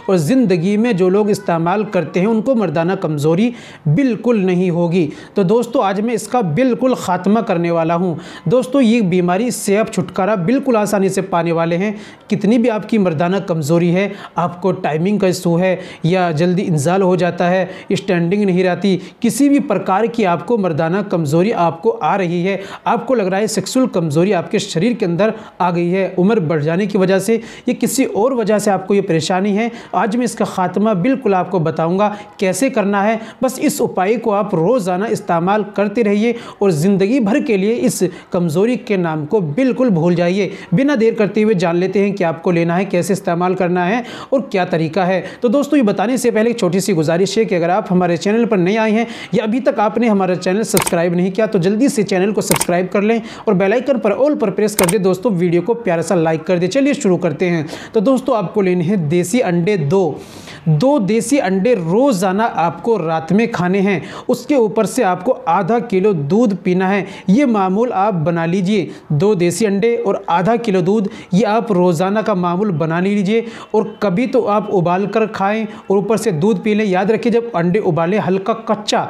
और ज़िंदगी में जो लोग इस्तेमाल करते हैं उनको मर्दाना कमज़ोरी बिल्कुल नहीं होगी। तो दोस्तों आज मैं इसका बिल्कुल ख़ात्मा करने वाला हूँ। दोस्तों ये बीमारी से आप छुटकारा बिल्कुल आसानी से पाने वाले हैं। कितनी भी आपकी मर्दाना कमज़ोरी है, आपको टाइमिंग का इशू है या जल्दी इंजाल हो जाता है, स्टैंडिंग नहीं रहती, किसी भी प्रकार की आपको मर्दाना कमज़ोरी आपको आ रही है, आपको लग रहा है सेक्सुअल कमज़ोरी आपके शरीर के अंदर आ गई है, उम्र बढ़ जाने की वजह से या किसी और वजह से आपको ये परेशानी है, आज मैं इसका ख़ात्मा बिल्कुल आपको बताऊंगा कैसे करना है। बस इस उपाय को आप रोज़ाना इस्तेमाल करते रहिए और ज़िंदगी भर के लिए इस कमज़ोरी के नाम को बिल्कुल भूल जाइए। बिना देर करते हुए जान लेते हैं कि आपको लेना है, कैसे इस्तेमाल करना है और क्या तरीका है। तो दोस्तों ये बताने से पहले एक छोटी सी गुजारिश है कि अगर आप हमारे चैनल पर नए आए हैं या अभी तक आपने हमारा चैनल सब्सक्राइब नहीं किया तो जल्दी से चैनल को सब्सक्राइब कर लें और बेल आइकन पर ऑल पर प्रेस कर दे। दोस्तों वीडियो को प्यारा सा लाइक कर दे। चलिए शुरू करते हैं। तो दोस्तों आपको लेने हैं देसी अंडे दो देसी अंडे रोज़ाना आपको रात में खाने हैं। उसके ऊपर से आपको आधा किलो दूध पीना है। ये मामूल आप बना लीजिए। 2 देसी अंडे और आधा किलो दूध, ये आप रोज़ाना का मामूल बना लीजिए। और कभी तो आप उबाल कर खाएं और ऊपर से दूध पी लें। याद रखिए जब अंडे उबालें हल्का कच्चा,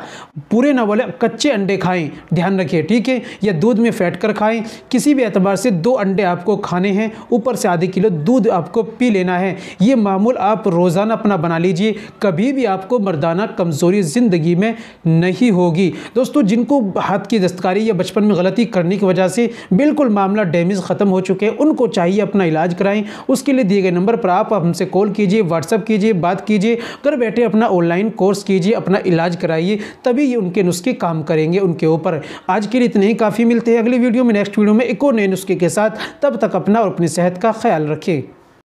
पूरे ना बोले कच्चे अंडे खाएं, ध्यान रखिए, ठीक है। या दूध में फेंट कर खाएं। किसी भी एतबार से 2 अंडे आपको खाने हैं, ऊपर से आधे किलो दूध आपको पी लेना है। ये मामूल आप रोज़ाना अपना बना लीजिए। कभी भी आपको मर्दाना कमज़ोरी ज़िंदगी में नहीं होगी। दोस्तों जिनको हाथ की दस्तकारी या बचपन में गलती करने की वजह से बिल्कुल मामला डैमेज ख़त्म हो चुके हैं, उनको चाहिए अपना इलाज कराएं। उसके लिए दिए गए नंबर पर आप हमसे कॉल कीजिए, व्हाट्सअप कीजिए, बात कीजिए, घर बैठे अपना ऑनलाइन कोर्स कीजिए, अपना इलाज कराइए, तभी ये उनके नुस्खे काम करेंगे उनके ऊपर। आज के लिए इतने ही काफ़ी। मिलते हैं अगली वीडियो में, नेक्स्ट वीडियो में एक और नए नुस्खे के साथ। तब तक अपना और अपनी सेहत का ख्याल रखें।